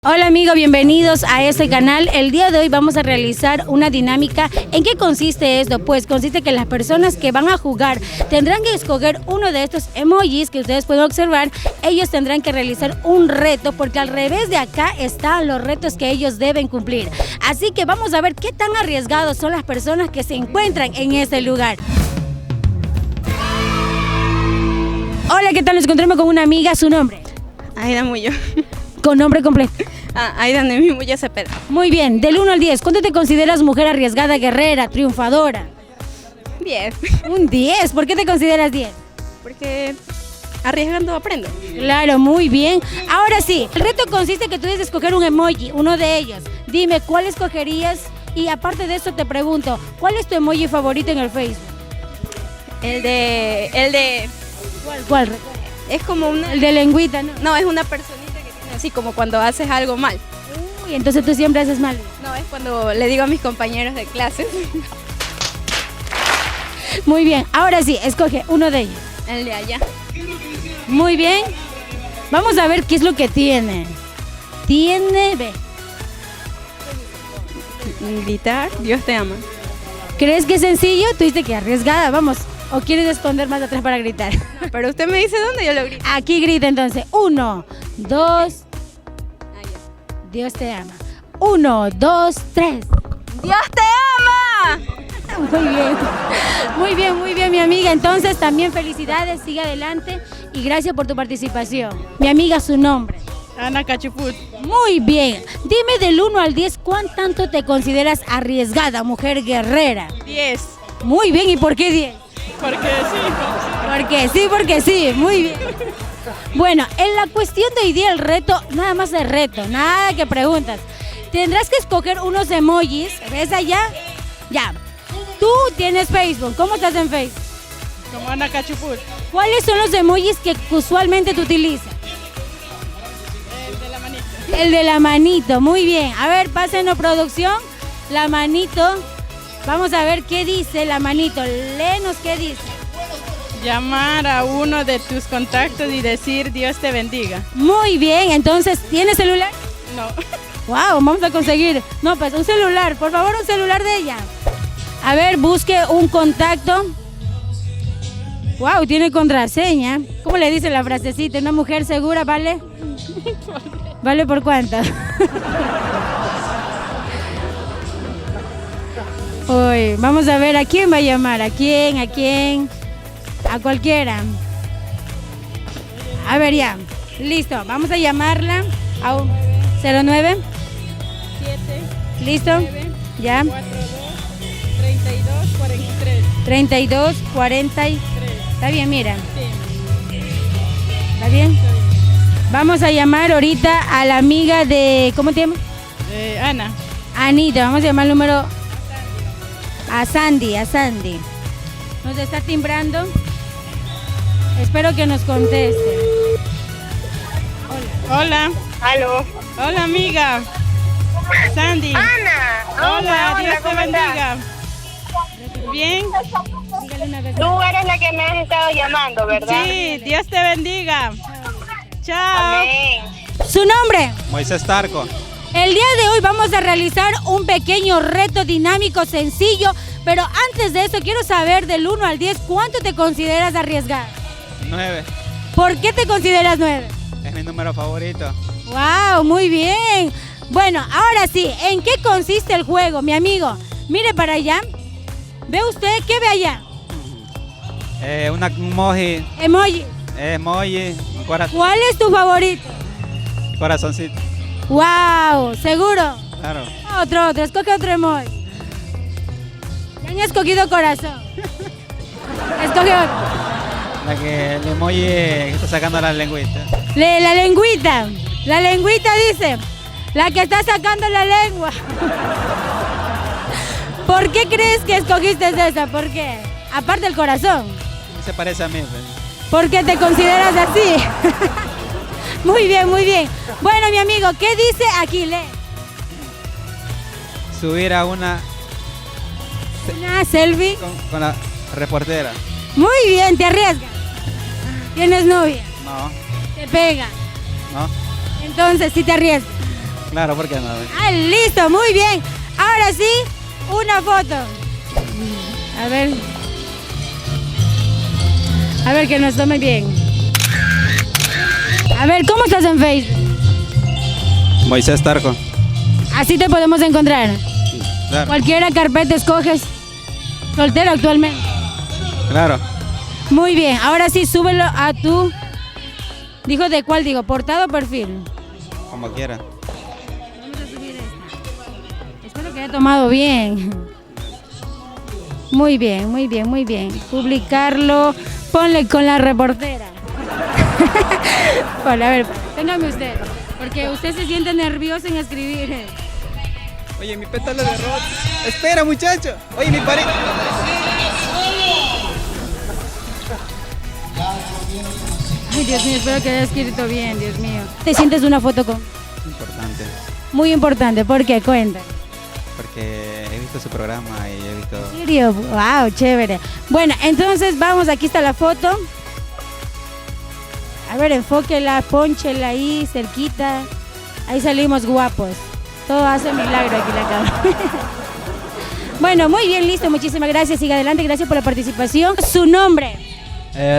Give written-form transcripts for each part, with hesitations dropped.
Hola amigo, bienvenidos a este canal. El día de hoy vamos a realizar una dinámica. ¿En qué consiste esto? Pues consiste que las personas que van a jugar tendrán que escoger uno de estos emojis que ustedes pueden observar. Ellos tendrán que realizar un reto porque al revés de acá están los retos que ellos deben cumplir. Así que vamos a ver qué tan arriesgados son las personas que se encuentran en este lugar. Hola, ¿qué tal? Nos encontramos con una amiga. ¿Su nombre? Aida Muyo. Con nombre completo. Aida Noemí Muyo Cepeda. Muy bien, del 1 al 10, ¿cuánto te consideras mujer arriesgada, guerrera, triunfadora? 10. Un 10, ¿por qué te consideras 10? Porque arriesgando aprendo. Claro, muy bien. Ahora sí, el reto consiste en que tú debes escoger un emoji, uno de ellos. Dime, ¿cuál escogerías? Y aparte de eso te pregunto, ¿cuál es tu emoji favorito en el Facebook? El de ¿Cuál? es como una... El de lengüita, ¿no? No, es una personita que tiene así como cuando haces algo mal. Uy, entonces tú siempre haces mal. No, es cuando le digo a mis compañeros de clases. Muy bien, ahora sí, escoge uno de ellos. El de allá. Muy bien. Vamos a ver qué es lo que tiene. Ve. Gritar, Dios te ama. ¿Crees que es sencillo? Tú dices que arriesgada, vamos. ¿O quieres esconder más atrás para gritar? No, pero usted me dice dónde, yo lo grito. Aquí grita entonces. 1, 2, Allá. Dios te ama. 1, 2, 3. ¡Dios te ama! Muy bien. Muy bien, mi amiga. Entonces también felicidades, sigue adelante y gracias por tu participación. Mi amiga, su nombre. Ana Cachuput. Muy bien. Dime del 1 al 10, ¿cuán tanto te consideras arriesgada, mujer guerrera? 10. Muy bien, ¿y por qué 10? Porque sí, muy bien. Bueno, en la cuestión de hoy día el reto, nada más de reto, nada que preguntas. Tendrás que escoger unos emojis, ¿ves allá? Ya. Tú tienes Facebook, ¿cómo estás en Facebook? Como Ana Cachuput. ¿Cuáles son los emojis que usualmente tú utilizas? El de la manita. El de la manito, muy bien. A ver, pásenos producción, la manito. Vamos a ver qué dice la manito, léenos qué dice. Llamar a uno de tus contactos y decir Dios te bendiga. Muy bien, entonces, ¿tienes celular? No. Wow, vamos a conseguir. No, pues un celular, por favor, un celular de ella. A ver, busque un contacto. Wow, tiene contraseña. ¿Cómo le dice la frasecita? ¿Una mujer segura vale? ¿Vale por cuánto? Uy, vamos a ver a quién va a llamar, a quién, a cualquiera. A ver ya, listo, vamos a llamarla a un 09. 7, ¿Listo? 9, Ya. 4, 2, 32, 43. 32, 43. Está bien, mira. Sí. ¿Está bien? Vamos a llamar ahorita a la amiga de, ¿cómo te llamas? Ana. Anita, vamos a llamar el número a Sandy. Nos está timbrando. Espero que nos conteste. Hola. Aló. Hola, amiga. Sandy. Ana. Hola, Dios te ¿cómo bendiga. Bien. Dígale una vez. estás? Tú eres la que me has estado llamando, ¿verdad? Sí, Dios te bendiga. Chao. Amén. ¿Su nombre? Moisés Tarco. El día de hoy vamos a realizar un pequeño reto dinámico sencillo, pero antes de eso quiero saber del 1 al 10 ¿cuánto te consideras arriesgada? 9. ¿Por qué te consideras 9? Es mi número favorito. ¡Wow! Muy bien. Bueno, ahora sí, ¿en qué consiste el juego, mi amigo? Mire para allá. ¿Ve usted? ¿Qué ve allá? Un emoji. Emoji. Un ¿Cuál es tu favorito? corazoncito. ¡Wow! ¿Seguro? Claro. Otro. Escoge otro emoji. Ya han escogido corazón. Escoge otro. El emoji que está sacando la lengüita. La lengüita. La lengüita dice. La que está sacando la lengua. ¿Por qué crees que escogiste esa? ¿Por qué? Aparte del corazón. Se parece a mí. Pues. ¿Por qué te consideras así? Muy bien, muy bien. Bueno, mi amigo, ¿qué dice aquí? Lee. Subir a una Una selfie. con la reportera. Muy bien, te arriesgas. ¿Tienes novia? No. Te pega. No. Entonces, sí te arriesgas. Claro, ¿por qué no? Ah, listo, muy bien. Ahora sí, una foto. A ver. A ver, que nos tome bien. A ver, ¿cómo estás en Facebook? Moisés Tarco. Así te podemos encontrar. Claro. Cualquiera carpeta escoges. Soltero actualmente. Claro. Muy bien, ahora sí, súbelo a tu... ¿Dijo de cuál? Digo, ¿portada o perfil? Como quiera. Vamos a subir esta. Espero que haya tomado bien. Muy bien, muy bien, muy bien. Publicarlo, ponle con la reportera. Ponle, a ver, téngame usted. Porque usted se siente nervioso en escribir. Oye, mi pétalo de rosa. Espera, muchacho. Oye, mi pared. Ay, Dios mío, espero que haya escrito bien, Dios mío. ¿Te sientes una foto con...? Importante. Muy importante, ¿por qué? Cuenta. Porque he visto su programa y he visto... ¿En serio? Wow, chévere. Bueno, entonces vamos, aquí está la foto. A ver, enfóquela, pónchela ahí, cerquita. Ahí salimos guapos. Todo hace milagro aquí la cámara. Bueno, muy bien, listo, muchísimas gracias. Siga adelante, gracias por la participación. ¿Su nombre?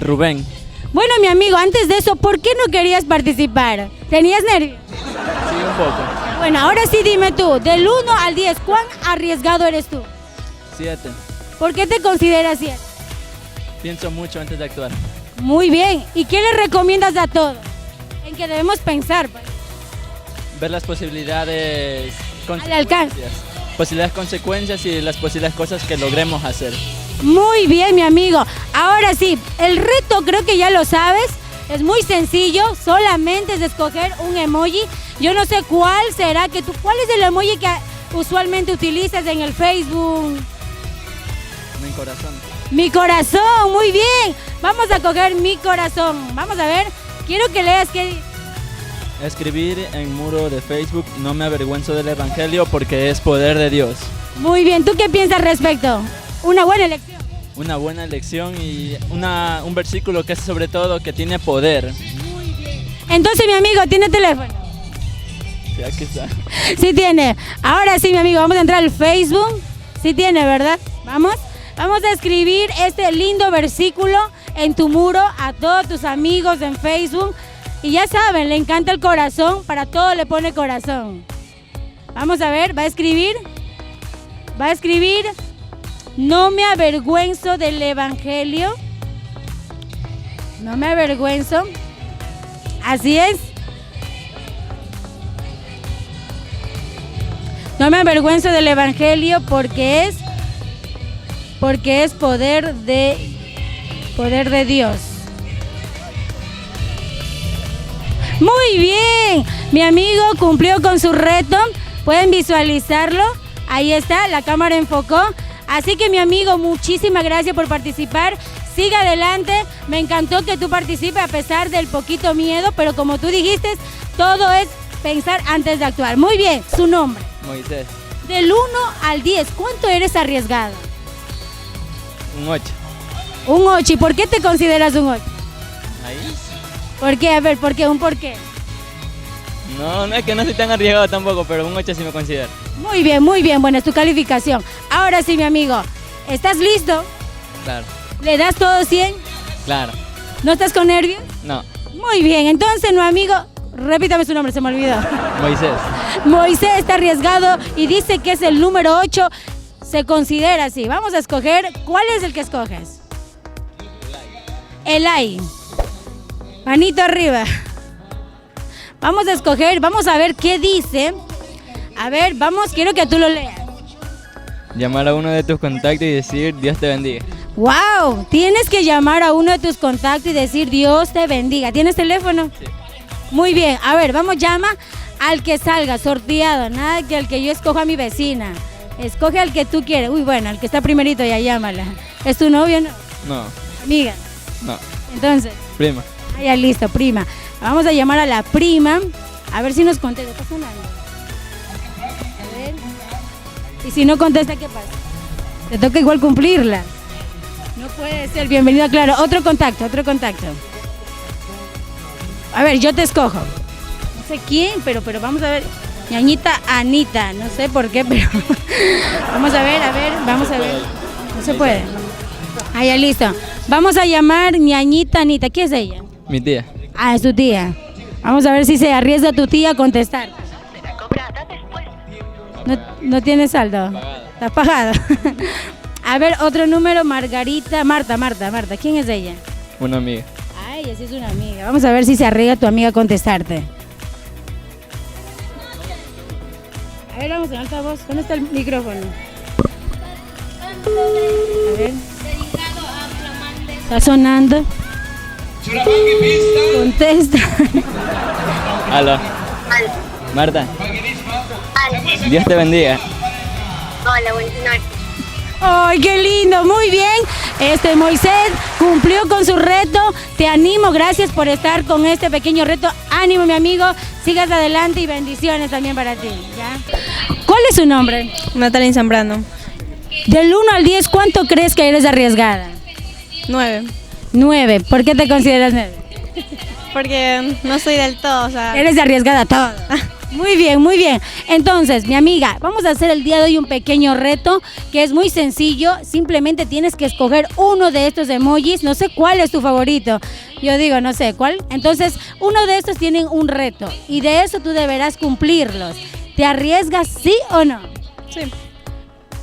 Rubén. Bueno, mi amigo, antes de eso, ¿por qué no querías participar? ¿Tenías nervios? Sí, un poco. Bueno, ahora sí dime tú, del 1 al 10, ¿cuán arriesgado eres tú? 7. ¿Por qué te consideras 7? Pienso mucho antes de actuar. Muy bien. ¿Y qué le recomiendas a todos? En que debemos pensar, pues. Ver las posibilidades, Al alcance. posibilidades, consecuencias y las posibles cosas que logremos hacer. Muy bien, mi amigo. Ahora sí, el reto creo que ya lo sabes. Es muy sencillo, solamente es escoger un emoji. Yo no sé cuál será que tú... ¿Cuál es el emoji que usualmente utilizas en el Facebook? Mi corazón. Mi corazón, muy bien. Vamos a coger mi corazón. Vamos a ver. Quiero que leas qué dice. Escribir en muro de Facebook: no me avergüenzo del Evangelio porque es poder de Dios. Muy bien, ¿tú qué piensas al respecto? Una buena elección. Una buena lección y un versículo que es sobre todo que tiene poder. Entonces, mi amigo, ¿tiene teléfono? Sí, aquí está. Sí tiene. Ahora sí, mi amigo, vamos a entrar al Facebook. Sí tiene, ¿verdad? Vamos. Vamos a escribir este lindo versículo en tu muro a todos tus amigos en Facebook. Y ya saben, le encanta el corazón, para todo le pone corazón. Vamos a ver, va a escribir. No me avergüenzo del Evangelio. No me avergüenzo. Así es. No me avergüenzo del Evangelio porque es poder de Dios. Muy bien, mi amigo cumplió con su reto. Pueden visualizarlo. Ahí está, la cámara enfocó. Así que, mi amigo, muchísimas gracias por participar. Siga adelante. Me encantó que tú participes a pesar del poquito miedo, pero como tú dijiste, todo es pensar antes de actuar. Muy bien, su nombre. Moisés. Del 1 al 10, ¿cuánto eres arriesgado? Un 8. Un 8. ¿Y por qué te consideras un 8? Ahí. ¿Por qué? A ver, ¿por qué? ¿Un por qué? No es que no soy tan arriesgado tampoco, pero un 8 sí me considero. Muy bien, muy bien. Bueno, es tu calificación. Ahora sí, mi amigo, ¿estás listo? Claro. ¿Le das todo 100? Claro. ¿No estás con nervios? No. Muy bien. Entonces, mi amigo, repítame su nombre, se me olvidó. Moisés. Moisés está arriesgado y dice que es el número 8. Se considera así. Vamos a escoger. ¿Cuál es el que escoges? Elay. Manito arriba. Vamos a escoger, vamos a ver qué dice. A ver, vamos, quiero que tú lo leas. Llamar a uno de tus contactos y decir: Dios te bendiga. ¡Wow! Tienes que llamar a uno de tus contactos y decir: Dios te bendiga. ¿Tienes teléfono? Sí. Muy bien. A ver, vamos, llama al que salga, sorteado. Nada que al que yo escoja a mi vecina. Escoge al que tú quieres. Uy, bueno, al que está primerito ya llámala. ¿Es tu novio o no? No. Amiga. No. Entonces. Prima. Ah, ya listo, prima. Vamos a llamar a la prima. A ver si nos contesta. ¿Está sonando? A ver. Y si no contesta, ¿qué pasa? Te toca igual cumplirla. No puede ser. Bienvenido a Claro. Otro contacto. A ver, yo te escojo. No sé quién, pero vamos a ver. ñañita Anita, no sé por qué, pero vamos a ver, vamos a ver. No se puede. Ah, ya listo. Vamos a llamar ñañita Anita. ¿Qué es ella? Mi tía. Ah, es tu tía. Vamos a ver si se arriesga tu tía a contestar. No tiene saldo. Está pagada. A ver, otro número, Margarita, Marta. ¿Quién es ella? Una amiga. Ay, esa es una amiga. Vamos a ver si se arriesga tu amiga a contestarte. A ver, vamos en altavoz. ¿Dónde está el micrófono? A ver. Está sonando. Contesta. Aló. Marta. Dios te bendiga. Hola, buenas noches. ¡Ay, qué lindo! Muy bien. Moisés cumplió con su reto. Te animo, gracias por estar con este pequeño reto. Ánimo, mi amigo. Sigas adelante y bendiciones también para ti. ¿Ya? ¿Cuál es su nombre? Natalie Zambrano. Del 1 al 10, ¿cuánto crees que eres arriesgada? 9. 9. ¿Por qué te consideras 9? Porque no soy del todo, o sea. Eres arriesgada todo. Muy bien, muy bien. Entonces, mi amiga, vamos a hacer el día de hoy un pequeño reto que es muy sencillo. Simplemente tienes que escoger uno de estos emojis. No sé cuál es tu favorito. Yo digo, no sé cuál. Entonces, uno de estos tienen un reto y de eso tú deberás cumplirlos. ¿Te arriesgas, sí o no? Sí.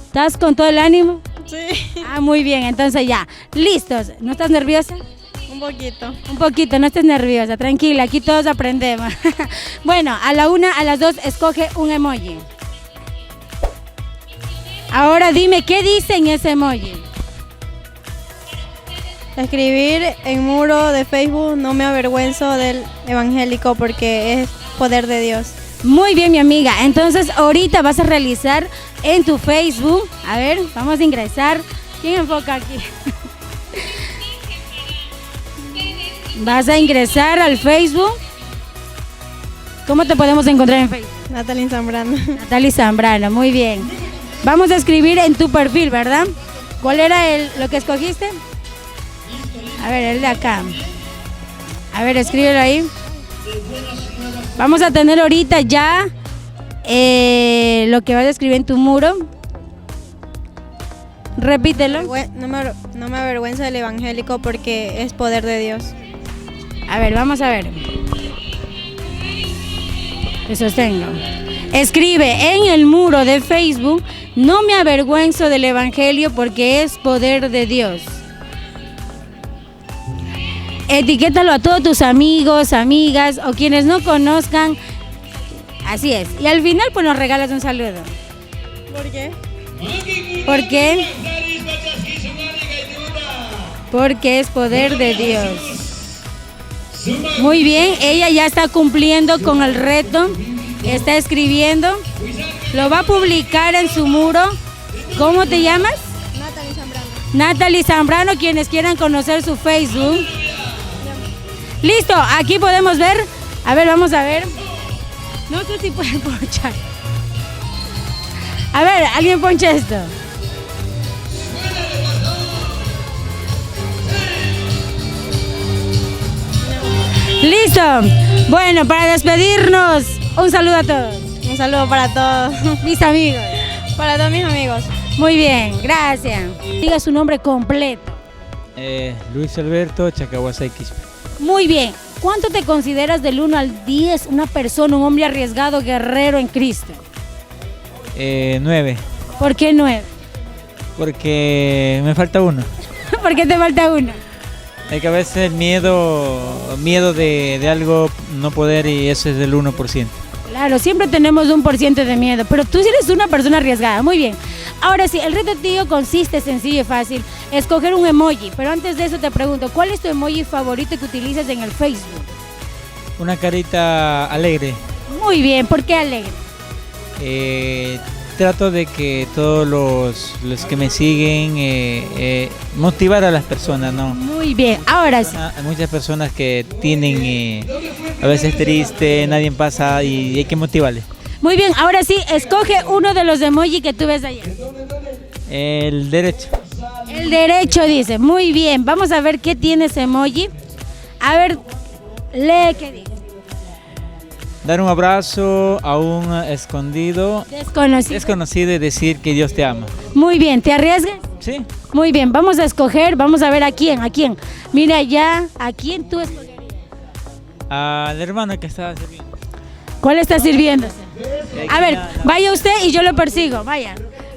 ¿Estás con todo el ánimo? Sí. Ah, muy bien. Entonces ya, listos. ¿No estás nerviosa? Un poquito. Un poquito, no estés nerviosa, tranquila, aquí todos aprendemos. Bueno, a la 1, a las 2, escoge un emoji. Ahora dime, ¿qué dice en ese emoji? Escribir en muro de Facebook, no me avergüenzo del evangélico porque es poder de Dios. Muy bien, mi amiga. Entonces, ahorita vas a realizar en tu Facebook. A ver, vamos a ingresar. ¿Quién enfoca aquí? Vas a ingresar al Facebook. ¿Cómo te podemos encontrar en Facebook? Natalie Zambrano. Natalie Zambrano, muy bien. Vamos a escribir en tu perfil, ¿verdad? ¿Cuál era lo que escogiste? A ver, el de acá. A ver, escríbelo ahí. Vamos a tener ahorita ya lo que vas a escribir en tu muro. Repítelo. No me avergüenzo del evangélico porque es poder de Dios. A ver, vamos a ver. Te sostengo. Escribe en el muro de Facebook, no me avergüenzo del evangelio porque es poder de Dios. Etiquétalo a todos tus amigos, amigas o quienes no conozcan. Así es. Y al final pues nos regalas un saludo. ¿Por qué? ¿Por qué? Porque es poder de Dios. Muy bien, ella ya está cumpliendo con el reto. Está escribiendo. Lo va a publicar en su muro. ¿Cómo te llamas? Natalie Zambrano. Natalie Zambrano, quienes quieran conocer su Facebook. Listo, aquí podemos ver. A ver, vamos a ver. No sé si pueden ponchar. A ver, alguien poncha esto. Listo. Bueno, para despedirnos, un saludo a todos. Un saludo para todos. Mis amigos. Para todos mis amigos. Muy bien, gracias. Diga su nombre completo. Luis Alberto Chacahuasay Quispe. Muy bien. ¿Cuánto te consideras del 1 al 10 una persona, un hombre arriesgado, guerrero en Cristo? 9. ¿Por qué 9? Porque me falta uno. ¿Por qué te falta uno? Hay que a veces el miedo de algo no poder y eso es del 1%. Claro, siempre tenemos un por ciento de miedo, pero tú sí eres una persona arriesgada. Muy bien. Ahora sí, el reto tío consiste, sencillo y fácil, escoger un emoji. Pero antes de eso te pregunto, ¿cuál es tu emoji favorito que utilizas en el Facebook? Una carita alegre. Muy bien, ¿por qué alegre? Trato de que todos los que me siguen, motivar a las personas, ¿no? Muy bien, ahora sí. Hay muchas personas que tienen a veces triste, nadie pasa y hay que motivarles. Muy bien, ahora sí, escoge uno de los emojis que tú ves allá. El derecho. El derecho dice, muy bien, vamos a ver qué tiene ese emoji. A ver, lee qué dice. dar un abrazo a un desconocido y decir que Dios te ama. Muy bien, ¿te arriesgas? Sí. Muy bien, vamos a escoger, vamos a ver a quién. Mira ya, ¿a quién tú escogerías? Al hermano que estaba sirviendo. ¿Cuál está sirviéndose? A ver, vaya usted y yo lo persigo, vaya.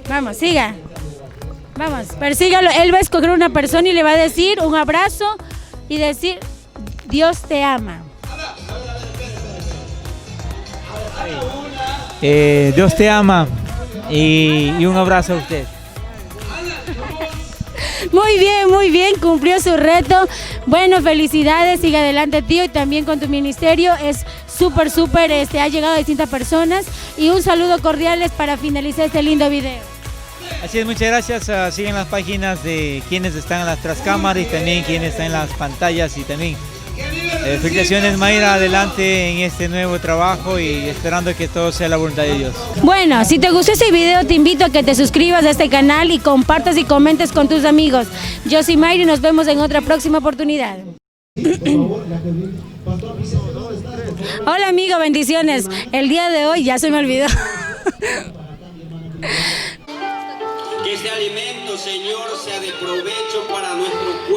Vamos, siga. Vamos, persígalo. Él va a escoger una persona y le va a decir un abrazo y decir, Dios te ama. Dios te ama y un abrazo a usted. Muy bien, cumplió su reto. Bueno, felicidades, sigue adelante, tío, y también con tu ministerio. Es súper, ha llegado a distintas personas. Y un saludo cordiales para finalizar este lindo video. Así es, muchas gracias. Siguen las páginas de quienes están en las tras cámaras y también quienes están en las pantallas. Y también felicitaciones, Mayra, adelante en este nuevo trabajo y esperando que todo sea la voluntad de Dios. Bueno, si te gustó este video, te invito a que te suscribas a este canal y compartas y comentes con tus amigos. Yo soy Mayra y nos vemos en otra próxima oportunidad. Hola amigo, bendiciones. El día de hoy ya se me olvidó. Que este alimento, Señor, sea de provecho para nuestro cuerpo.